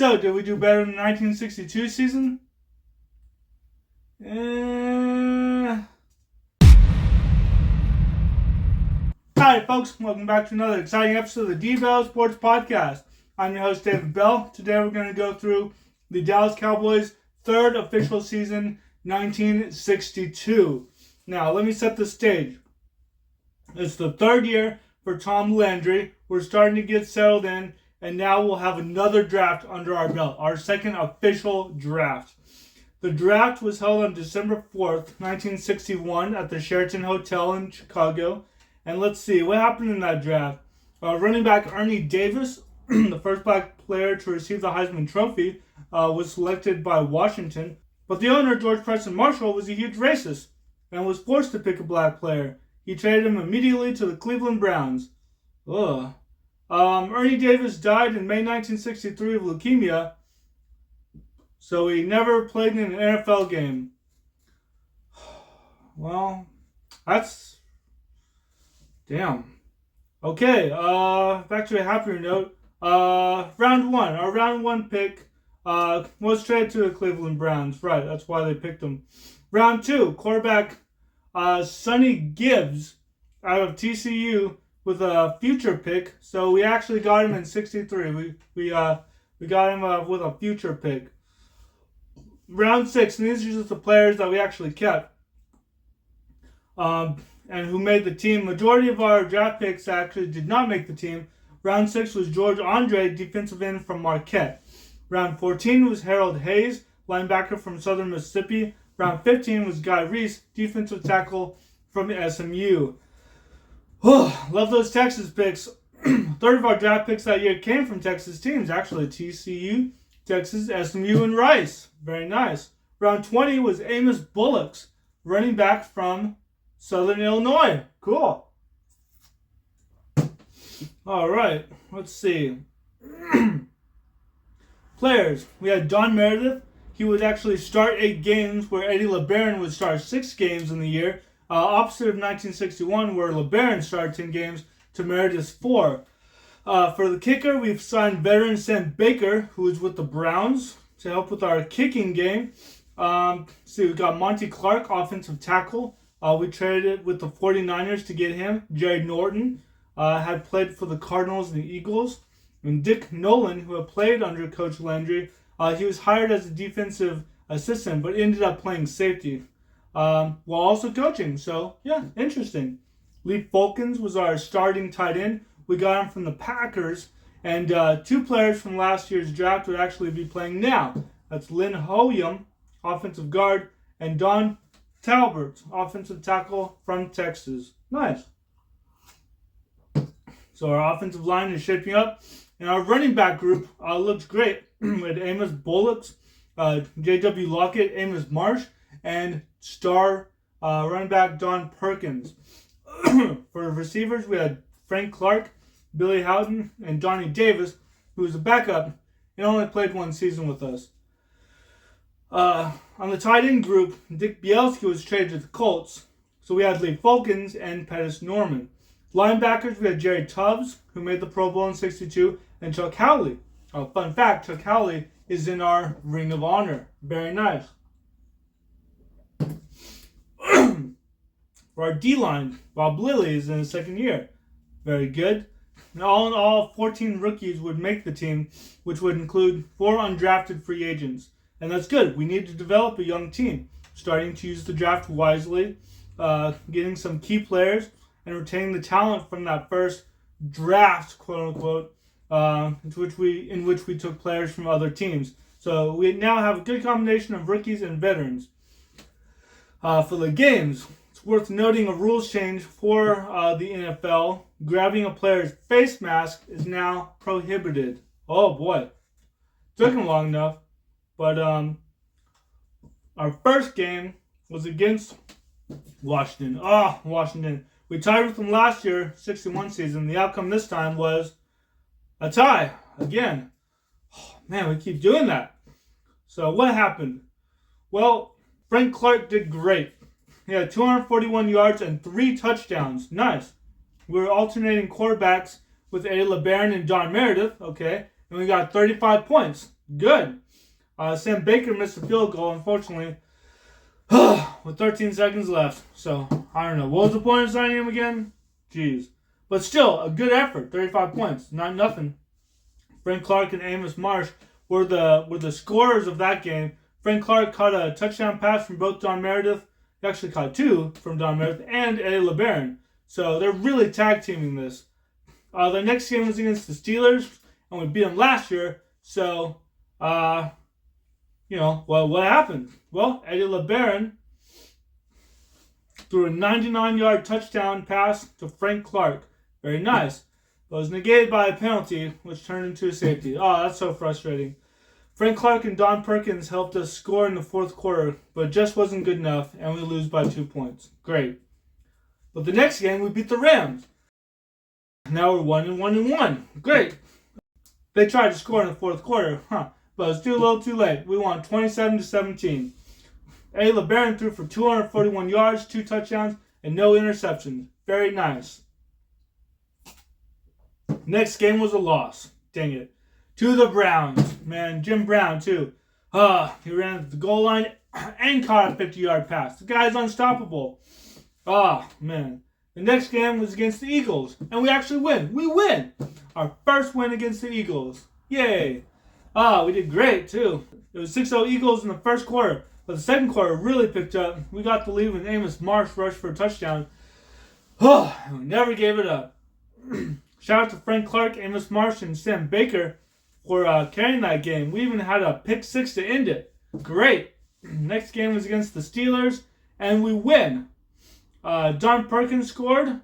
So, did we do better in the 1962 season? Hi, folks. Welcome back to another exciting episode of the D-Bell Sports Podcast. I'm your host, David Bell. Today we're going to go through the Dallas Cowboys' third official season, 1962. Now, let me set the stage. It's the third year for Tom Landry. We're starting to get settled in, and now we'll have another draft under our belt, our second official draft. The draft was held on December 4th, 1961 at the Sheraton Hotel in Chicago. And let's see, what happened in that draft? Running back Ernie Davis, the first black player to receive the Heisman Trophy, was selected by Washington. But the owner, George Preston Marshall, was a huge racist and was forced to pick a black player. He traded him immediately to the Cleveland Browns. Ugh. Ernie Davis died in May 1963 of leukemia, so he never played in an NFL game. Well, that's... damn. Okay, back to a happier note. Round one. Our round one pick was traded to the Cleveland Browns. Right, that's why they picked him. Round two, quarterback Sonny Gibbs out of TCU with a future pick. So we actually got him in 63. We got him with a future pick. Round six, and these are just the players that we actually kept. And who made the team. Majority of our draft picks actually did not make the team. Round 6 was George Andre, defensive end from Marquette. Round 14 was Harold Hayes, linebacker from Southern Mississippi. Round 15 was Guy Reese, defensive tackle from SMU. Love those Texas picks. Third of our draft picks that year came from Texas teams, actually. TCU, Texas, SMU, and Rice. Very nice. Round 20 was Amos Bullocks, running back from Southern Illinois. Cool. All right. Let's see. Players. We had Don Meredith. He would actually start 8 games, where Eddie LeBaron would start 6 games in the year. Opposite of 1961, where LeBaron started 10 games to Meredith's 4. For the kicker, we've signed veteran Sam Baker, who is with the Browns, to help with our kicking game. We've got Monty Clark, offensive tackle. We traded it with the 49ers to get him. Jerry Norton had played for the Cardinals and the Eagles. And Dick Nolan, who had played under Coach Landry, he was hired as a defensive assistant, but ended up playing safety while also coaching. So, yeah, interesting. Lee Perkins was our starting tight end. We got him from the Packers. And 2 players from last year's draft would actually be playing now. That's Lynn Hoyam, offensive guard, and Don Talbert, offensive tackle from Texas. Nice. So our offensive line is shaping up. And our running back group looks great. With Amos Bullocks, J.W. Lockett, Amos Marsh, and star running back Don Perkins. For receivers, we had Frank Clark, Billy Houghton, and Johnny Davis, who was a backup and only played 1 season with us. On the tight end group, Dick Bielski was traded to the Colts. So we had Lee Perkins and Pettis Norman. Linebackers, we had Jerry Tubbs, who made the Pro Bowl in 62, and Chuck Howley. Fun fact, Chuck Howley is in our Ring of Honor. Very nice. For our D-line, Bob Lilly is in his 2nd year. Very good. And all in all, 14 rookies would make the team, which would include 4 undrafted free agents. And that's good. We need to develop a young team, starting to use the draft wisely, getting some key players, and retaining the talent from that first draft, quote unquote, in which we took players from other teams. So we now have a good combination of rookies and veterans. For the games, it's worth noting a rules change for the NFL. Grabbing a player's face mask is now prohibited. Oh boy, took him long enough. But our first game was against Washington. Washington. We tied with them last year, 61 season. The outcome this time was a tie again. Oh, man, we keep doing that. So what happened? Well, Frank Clark did great. He had 241 yards and 3 touchdowns. Nice. We were alternating quarterbacks with Eddie LeBaron and Don Meredith, okay? And we got 35 points. Good. Sam Baker missed a field goal, unfortunately, with 13 seconds left. So, I don't know. What was the point of signing him again? Jeez. But still, a good effort. 35 points. Not nothing. Frank Clark and Amos Marsh were the scorers of that game. Frank Clark caught a touchdown pass from both Don Meredith. He actually caught two from Don Meredith and Eddie LeBaron. So they're really tag teaming this. Their next game was against the Steelers, and we beat them last year. So, what happened? Well, Eddie LeBaron threw a 99-yard touchdown pass to Frank Clark. Very nice. But it was negated by a penalty, which turned into a safety. Oh, that's so frustrating. Frank Clark and Don Perkins helped us score in the fourth quarter, but it just wasn't good enough, and we lose by 2 points. Great. But the next game, we beat the Rams. Now we're 1-1. Great. They tried to score in the fourth quarter, but it was too little too late. We won 27-17. Eddie LeBaron threw for 241 yards, 2 touchdowns, and no interceptions. Very nice. Next game was a loss. Dang it. To the Browns. Man, Jim Brown, too. He ran to the goal line and caught a 50-yard pass. The guy's unstoppable. Man. The next game was against the Eagles, and we actually win. We win! Our first win against the Eagles. Yay! We did great, too. It was 6-0 Eagles in the first quarter, but the second quarter really picked up. We got the lead when Amos Marsh rushed for a touchdown. We never gave it up. Shout out to Frank Clark, Amos Marsh, and Sam Baker for carrying that game. We even had a pick 6 to end it. Great. Next game was against the Steelers, and we win. Don Perkins scored.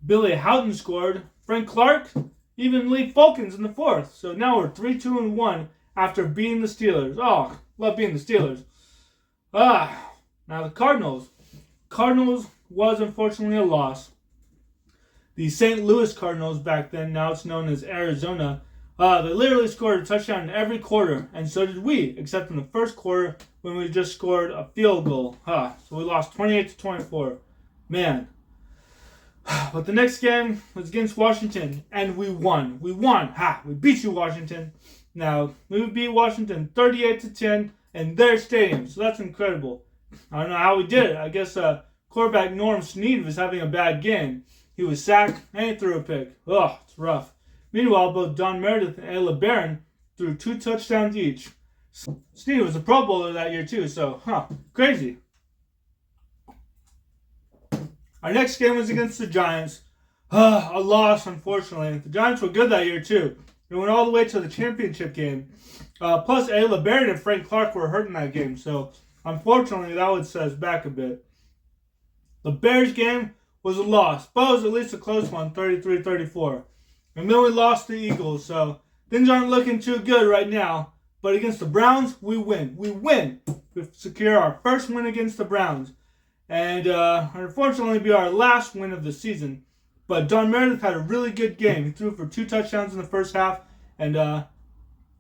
Billy Houghton scored. Frank Clark, even Lee Falcons in the fourth. So now we're 3-2-1 after beating the Steelers. Oh, love beating the Steelers. Now the Cardinals. Cardinals was unfortunately a loss. The St. Louis Cardinals back then, now it's known as Arizona, they literally scored a touchdown in every quarter, and so did we, except in the first quarter when we just scored a field goal. So we lost 28-24. Man. But the next game was against Washington, and we won. We won. We beat you, Washington. Now, we beat Washington 38-10 in their stadium, so that's incredible. I don't know how we did it. I guess quarterback Norm Snead was having a bad game. He was sacked and he threw a pick. It's rough. Meanwhile, both Don Meredith and Eddie LeBaron threw 2 touchdowns each. Snead was a Pro Bowler that year too, so, crazy. Our next game was against the Giants. A loss, unfortunately. The Giants were good that year too. They went all the way to the championship game. Plus, Eddie LeBaron and Frank Clark were hurt in that game, so unfortunately that would set us back a bit. The Bears game was a loss, but it was at least a close one, 33-34. And then we lost the Eagles, so things aren't looking too good right now. But against the Browns, we win. We win. We secure our first win against the Browns. And unfortunately, it'll be our last win of the season. But Don Meredith had a really good game. He threw for 2 touchdowns in the first half and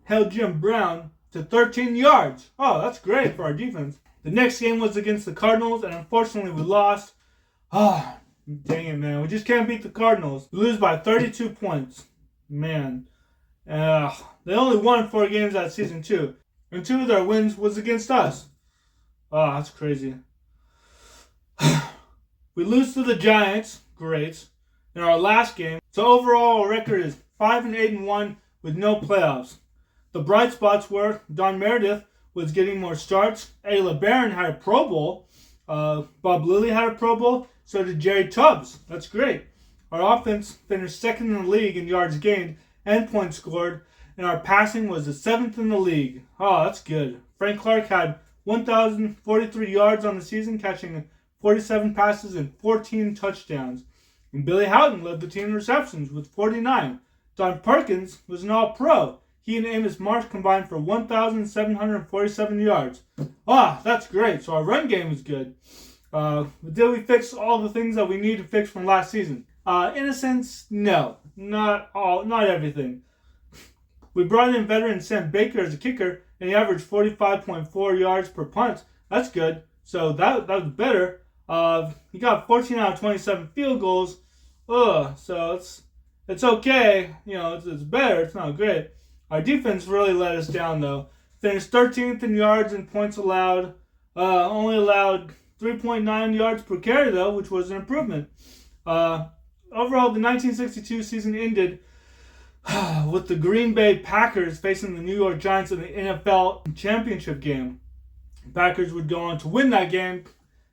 held Jim Brown to 13 yards. Oh, that's great for our defense. The next game was against the Cardinals, and unfortunately, we lost. Dang it, man. We just can't beat the Cardinals. We lose by 32 points. Man. They only won 4 games that season, too. And 2 of their wins was against us. That's crazy. We lose to the Giants. Great. In our last game. So overall, our record is 5-8-1 with no playoffs. The bright spots were Don Meredith was getting more starts. Eddie LeBaron had a Pro Bowl. Bob Lilly had a Pro Bowl. So did Jerry Tubbs. That's great. Our offense finished 2nd in the league in yards gained and points scored, and our passing was the 7th in the league. That's good. Frank Clark had 1,043 yards on the season, catching 47 passes and 14 touchdowns. And Billy Houghton led the team in receptions with 49. Don Perkins was an All-Pro. He and Amos Marsh combined for 1,747 yards. That's great. So our run game is good. Did we fix all the things that we need to fix from last season? In a sense, no. Not everything. We brought in veteran Sam Baker as a kicker, and he averaged 45.4 yards per punt. That's good. So that was better. He got 14 out of 27 field goals. So it's okay. It's better. It's not great. Our defense really let us down, though. Finished 13th in yards and points allowed. Only allowed 3.9 yards per carry, though, which was an improvement. Overall, the 1962 season ended with the Green Bay Packers facing the New York Giants in the NFL championship game. The Packers would go on to win that game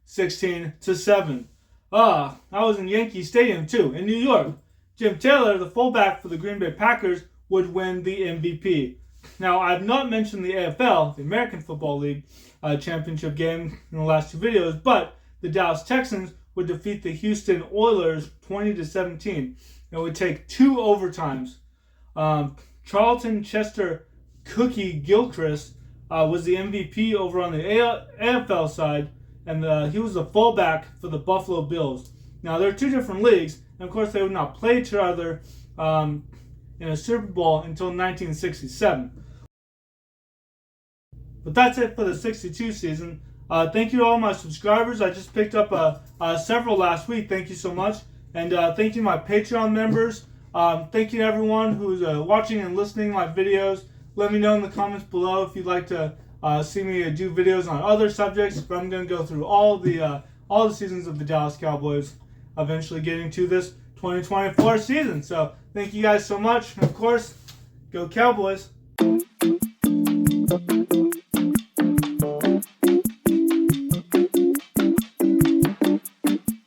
16-7. I was in Yankee Stadium, too, in New York. Jim Taylor, the fullback for the Green Bay Packers, would win the MVP. Now, I've not mentioned the AFL, the American Football League championship game in the last two videos, but the Dallas Texans would defeat the Houston Oilers 20-17. It would take 2 overtimes. Charlton Chester Cookie Gilchrist was the MVP over on the AFL side, and he was the fullback for the Buffalo Bills. Now, there are 2 different leagues, and of course they would not play each other in a Super Bowl until 1967. But that's it for the 62 season. Thank you to all my subscribers. I just picked up several last week. Thank you so much. And thank you to my Patreon members. Thank you to everyone who's watching and listening to my videos. Let me know in the comments below if you'd like to see me do videos on other subjects. But I'm going to go through all the seasons of the Dallas Cowboys, eventually getting to this 2024 season. So thank you guys so much. And of course, go Cowboys.